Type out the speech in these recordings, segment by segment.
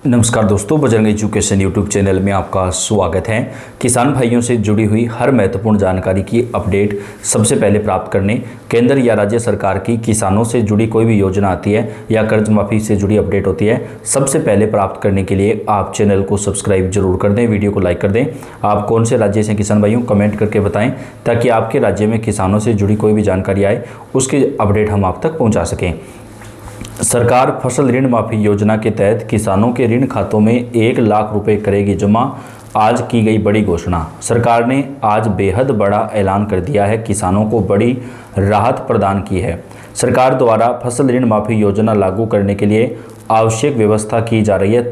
नमस्कार दोस्तों, Bajrang education YouTube channel में आपका स्वागत है। किसान भाइयों से जुड़ी हुई हर महत्वपूर्ण जानकारी की अपडेट सबसे पहले प्राप्त करने केंद्र या राज्य सरकार की किसानों से जुड़ी कोई भी योजना आती है या कर्ज माफ़ी से जुड़ी अपडेट होती है, सबसे पहले प्राप्त करने के लिए आप चैनल को सब्सक्राइब जरूर कर दें, वीडियो को लाइक कर दें। आप कौन से राज्य से किसान भाइयों कमेंट करके बताएं ताकि आपके राज्य में किसानों से जुड़ी कोई भी जानकारी आए उसकी अपडेट हम आप तक पहुँचा सकें। सरकार फसल ऋण माफी योजना के तहत किसानों के ऋण खातों में 1 लाख रुपए करेगी जमा। आज की गई बड़ी घोषणा। सरकार ने आज बेहद बड़ा ऐलान कर दिया है, किसानों को बड़ी राहत प्रदान की है। सरकार द्वारा फसल ऋण माफी योजना लागू करने के लिए आवश्यक व्यवस्था की जा रही है।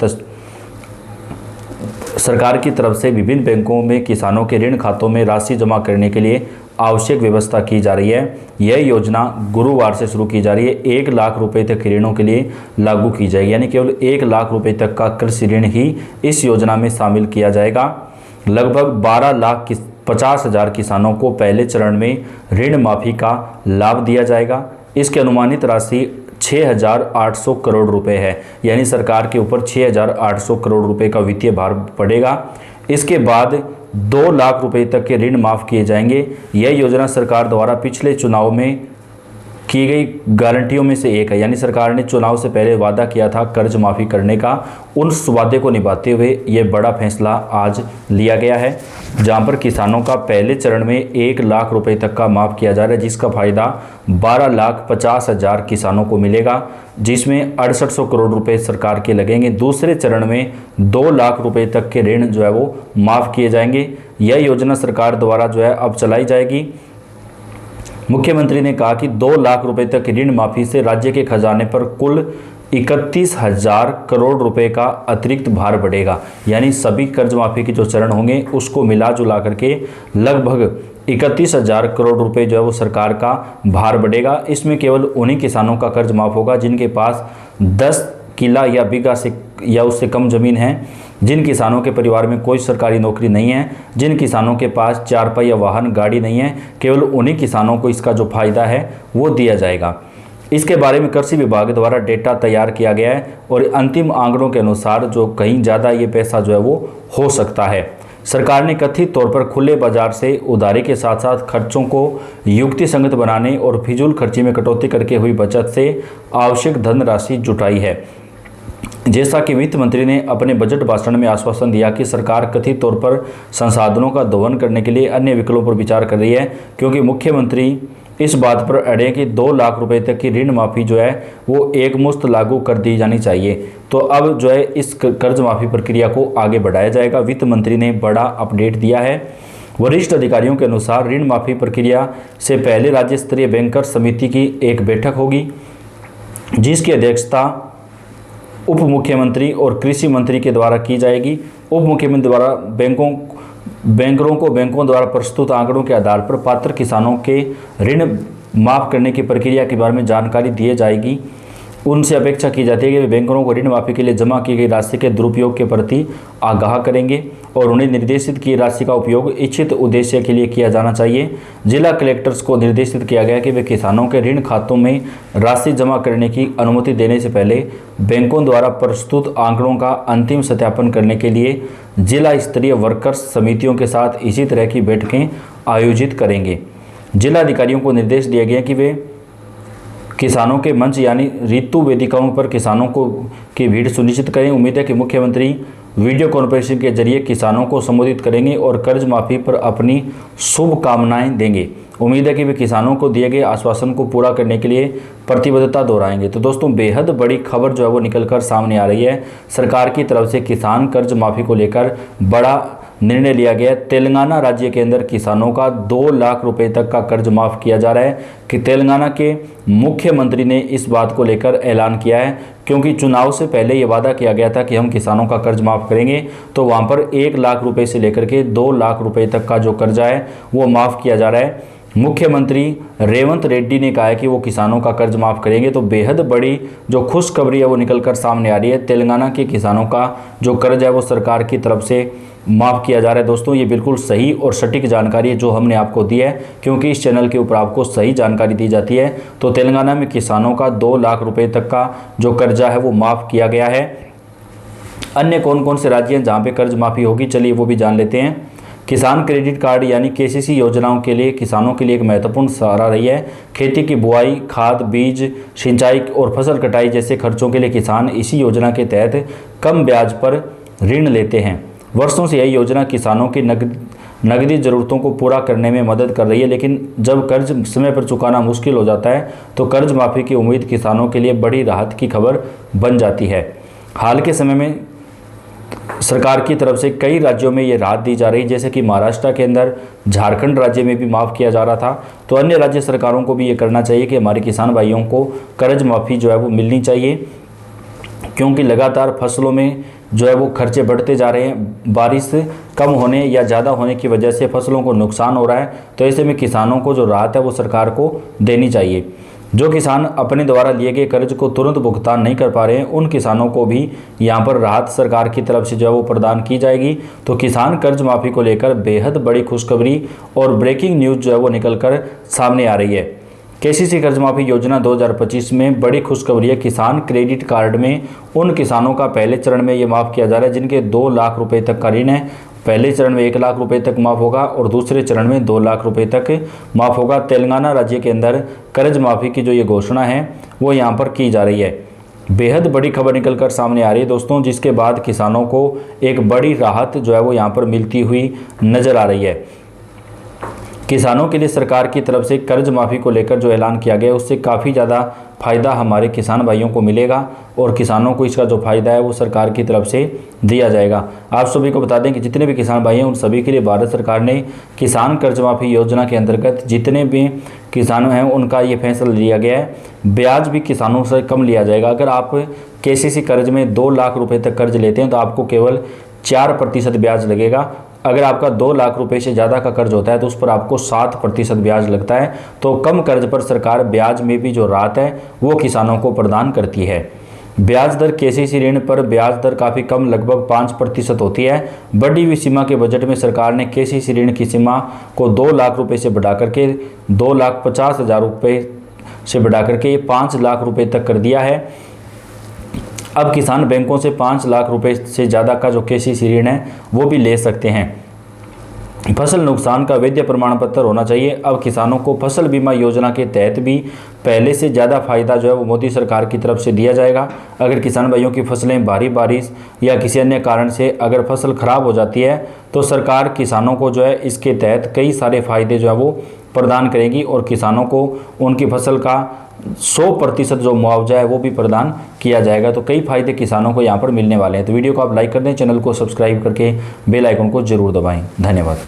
सरकार की तरफ से विभिन्न बैंकों में किसानों के ऋण खातों में राशि जमा करने के लिए आवश्यक व्यवस्था की जा रही है। यह योजना गुरुवार से शुरू की जा रही है। 1 लाख रुपए तक ऋणों के लिए लागू की जाएगी, यानी केवल 1 लाख रुपए तक का कृषि ऋण ही इस योजना में शामिल किया जाएगा। लगभग 12,50,000 किसानों को पहले चरण में ऋण माफी का लाभ दिया जाएगा। इसकी अनुमानित राशि 6,800 करोड़ रुपए है, यानी सरकार के ऊपर 6,800 करोड़ रुपए का वित्तीय भार पड़ेगा। इसके बाद 2 लाख रुपए तक के ऋण माफ़ किए जाएंगे। यह योजना सरकार द्वारा पिछले चुनाव में की गई गारंटियों में से एक है, यानी सरकार ने चुनाव से पहले वादा किया था कर्ज माफ़ी करने का। उस वादे को निभाते हुए ये बड़ा फैसला आज लिया गया है, जहां पर किसानों का पहले चरण में 1 लाख रुपए तक का माफ़ किया जा रहा है, जिसका फ़ायदा 12,50,000 किसानों को मिलेगा, जिसमें 6800 करोड़ रुपए सरकार के लगेंगे। दूसरे चरण में 2 लाख रुपए तक के ऋण जो है वो माफ़ किए जाएंगे। यह योजना सरकार द्वारा जो है अब चलाई जाएगी। मुख्यमंत्री ने कहा कि 2 लाख रुपए तक ऋण माफी से राज्य के खजाने पर कुल 31,000 करोड़ रुपए का अतिरिक्त भार बढ़ेगा, यानी सभी कर्ज माफी के जो चरण होंगे उसको मिला जुला करके लगभग 31,000 करोड़ रुपए जो है वो सरकार का भार बढ़ेगा। इसमें केवल उन्हीं किसानों का कर्ज माफ होगा जिनके पास 10 किला या बीघा से या उससे कम जमीन है, जिन किसानों के परिवार में कोई सरकारी नौकरी नहीं है, जिन किसानों के पास 4 पहिया वाहन गाड़ी नहीं है, केवल उन्हीं किसानों को इसका जो फायदा है वो दिया जाएगा। इसके बारे में कृषि विभाग द्वारा डेटा तैयार किया गया है और अंतिम आंकड़ों के अनुसार जो कहीं ज़्यादा ये पैसा जो है वो हो सकता है। सरकार ने कथित तौर पर खुले बाजार से उधारी के साथ साथ खर्चों को युक्तिसंगत बनाने और फिजूल खर्ची में कटौती करके हुई बचत से आवश्यक धनराशि जुटाई है। जैसा कि वित्त मंत्री ने अपने बजट भाषण में आश्वासन दिया कि सरकार कथित तौर पर संसाधनों का दोहन करने के लिए अन्य विकल्पों पर विचार कर रही है, क्योंकि मुख्यमंत्री इस बात पर अड़े कि 2 लाख रुपए तक की ऋण माफ़ी जो है वो एकमुश्त लागू कर दी जानी चाहिए। तो अब जो है इस कर्ज माफ़ी प्रक्रिया को आगे बढ़ाया जाएगा। वित्त मंत्री ने बड़ा अपडेट दिया है। वरिष्ठ अधिकारियों के अनुसार ऋण माफ़ी प्रक्रिया से पहले राज्य स्तरीय बैंकर्स समिति की एक बैठक होगी, जिसकी अध्यक्षता उप मुख्यमंत्री और कृषि मंत्री के द्वारा की जाएगी। उप मुख्यमंत्री द्वारा बैंकरों को बैंकों द्वारा प्रस्तुत आंकड़ों के आधार पर पात्र किसानों के ऋण माफ़ करने की प्रक्रिया के बारे में जानकारी दी जाएगी। उनसे अपेक्षा की जाती है कि वे बैंकरों को ऋण माफ़ी के लिए जमा की गई राशि के दुरुपयोग के प्रति आगाह करेंगे और उन्हें निर्देशित की राशि का उपयोग इच्छित उद्देश्य के लिए किया जाना चाहिए। जिला कलेक्टर्स को निर्देशित किया गया कि वे किसानों के ऋण खातों में राशि जमा करने की अनुमति देने से पहले बैंकों द्वारा प्रस्तुत आंकड़ों का अंतिम सत्यापन करने के लिए जिला स्तरीय वर्कर्स समितियों के साथ इसी तरह की बैठकें आयोजित करेंगे। जिला अधिकारियों को निर्देश दिया गया कि वे किसानों के मंच यानी ऋतु वेदिकाओं पर किसानों को की भीड़ सुनिश्चित करें। उम्मीद है कि मुख्यमंत्री वीडियो कॉन्फ्रेंसिंग के जरिए किसानों को संबोधित करेंगे और कर्ज माफ़ी पर अपनी शुभकामनाएं देंगे। उम्मीद है कि वे किसानों को दिए गए आश्वासन को पूरा करने के लिए प्रतिबद्धता दोहराएंगे। तो दोस्तों, बेहद बड़ी खबर जो है वो निकलकर सामने आ रही है। सरकार की तरफ से किसान कर्ज माफ़ी को लेकर बड़ा निर्णय लिया गया। तेलंगाना राज्य के अंदर किसानों का 2 लाख रुपए तक का कर्ज माफ़ किया जा रहा है कि तेलंगाना के मुख्यमंत्री ने इस बात को लेकर ऐलान किया है, क्योंकि चुनाव से पहले ये वादा किया गया था कि हम किसानों का कर्ज माफ़ करेंगे। तो वहाँ पर 1 लाख रुपए से लेकर के 2 लाख रुपए तक का जो कर्जा है वो माफ़ किया जा रहा है। मुख्यमंत्री रेवंत रेड्डी ने कहा है कि वो किसानों का कर्ज माफ़ करेंगे। तो बेहद बड़ी जो खुशखबरी है वो निकलकर सामने आ रही है। तेलंगाना के किसानों का जो कर्ज है वो सरकार की तरफ से माफ़ किया जा रहा है। दोस्तों, ये बिल्कुल सही और सटीक जानकारी है जो हमने आपको दी है, क्योंकि इस चैनल के ऊपर आपको सही जानकारी दी जाती है। तो तेलंगाना में किसानों का 2 लाख रुपए तक का जो कर्जा है वो माफ़ किया गया है। अन्य कौन कौन से राज्य हैं जहां पे कर्ज माफ़ी होगी, चलिए वो भी जान लेते हैं। किसान क्रेडिट कार्ड यानी केसीसी योजनाओं के लिए किसानों के लिए एक महत्वपूर्ण सहारा रही है। खेती की बुआई, खाद, बीज, सिंचाई और फसल कटाई जैसे खर्चों के लिए किसान इसी योजना के तहत कम ब्याज पर ऋण लेते हैं। वर्षों से यह योजना किसानों की नकदी ज़रूरतों को पूरा करने में मदद कर रही है, लेकिन जब कर्ज समय पर चुकाना मुश्किल हो जाता है तो कर्ज माफ़ी की उम्मीद किसानों के लिए बड़ी राहत की खबर बन जाती है। हाल के समय में सरकार की तरफ से कई राज्यों में ये राहत दी जा रही है, जैसे कि महाराष्ट्र के अंदर, झारखंड राज्य में भी माफ़ किया जा रहा था। तो अन्य राज्य सरकारों को भी ये करना चाहिए कि हमारे किसान भाइयों को कर्ज माफ़ी जो है वो मिलनी चाहिए, क्योंकि लगातार फसलों में जो है वो खर्चे बढ़ते जा रहे हैं। बारिश कम होने या ज़्यादा होने की वजह से फसलों को नुकसान हो रहा है, तो ऐसे में किसानों को जो राहत है वो सरकार को देनी चाहिए। जो किसान अपने द्वारा लिए गए कर्ज को तुरंत भुगतान नहीं कर पा रहे हैं, उन किसानों को भी यहाँ पर राहत सरकार की तरफ से जो है वो प्रदान की जाएगी। तो किसान कर्ज माफ़ी को लेकर बेहद बड़ी खुशखबरी और ब्रेकिंग न्यूज़ जो है वो निकल कर सामने आ रही है। केसीसी कर्ज माफ़ी योजना 2025 में बड़ी खुशखबरी है। किसान क्रेडिट कार्ड में उन किसानों का पहले चरण में ये माफ़ किया जा रहा है जिनके 2 लाख रुपए तक का ऋण है। पहले चरण में 1 लाख रुपए तक माफ़ होगा और दूसरे चरण में 2 लाख रुपए तक माफ़ होगा। तेलंगाना राज्य के अंदर कर्ज माफ़ी की जो ये घोषणा है वो यहाँ पर की जा रही है। बेहद बड़ी खबर निकल कर सामने आ रही है दोस्तों, जिसके बाद किसानों को एक बड़ी राहत जो है वो यहाँ पर मिलती हुई नज़र आ रही है। किसानों के लिए सरकार की तरफ से कर्ज माफ़ी को लेकर जो ऐलान किया गया उससे काफ़ी ज़्यादा फ़ायदा हमारे किसान भाइयों को मिलेगा और किसानों को इसका जो फ़ायदा है वो सरकार की तरफ से दिया जाएगा। आप सभी को बता दें कि जितने भी किसान भाई हैं उन सभी के लिए भारत सरकार ने किसान कर्ज माफ़ी योजना के अंतर्गत जितने भी किसान हैं उनका ये फैसला लिया गया है। ब्याज भी किसानों से कम लिया जाएगा। अगर आप केसीसी कर्ज में 2 लाख रुपये तक कर्ज लेते हैं तो आपको केवल 4% ब्याज लगेगा। अगर आपका 2 लाख रुपए से ज़्यादा का कर्ज होता है तो उस पर आपको 7% ब्याज लगता है। तो कम कर्ज पर सरकार ब्याज में भी जो राहत है वो किसानों को प्रदान करती है। ब्याज दर केसीसी ऋण पर ब्याज दर काफ़ी कम, लगभग 5% होती है। बढ़ी हुई सीमा के बजट में सरकार ने केसीसी ऋण की सीमा को 2 लाख रुपये से बढ़ा करके 2,50,000 रुपये से बढ़ा करके 5 लाख रुपये तक कर दिया है। अब किसान बैंकों से 5 लाख रुपए से ज़्यादा का जो केसीसी ऋण है वो भी ले सकते हैं। फसल नुकसान का वैध प्रमाण पत्र होना चाहिए। अब किसानों को फसल बीमा योजना के तहत भी पहले से ज़्यादा फायदा जो है वो मोदी सरकार की तरफ से दिया जाएगा। अगर किसान भाइयों की फसलें भारी बारिश या किसी अन्य कारण से अगर फसल खराब हो जाती है तो सरकार किसानों को जो है इसके तहत कई सारे फायदे जो है वो प्रदान करेगी और किसानों को उनकी फसल का 100% जो मुआवजा है वो भी प्रदान किया जाएगा। तो कई फायदे किसानों को यहाँ पर मिलने वाले हैं। तो वीडियो को आप लाइक कर दें, चैनल को सब्सक्राइब करके बेल आइकन को जरूर दबाएं। धन्यवाद।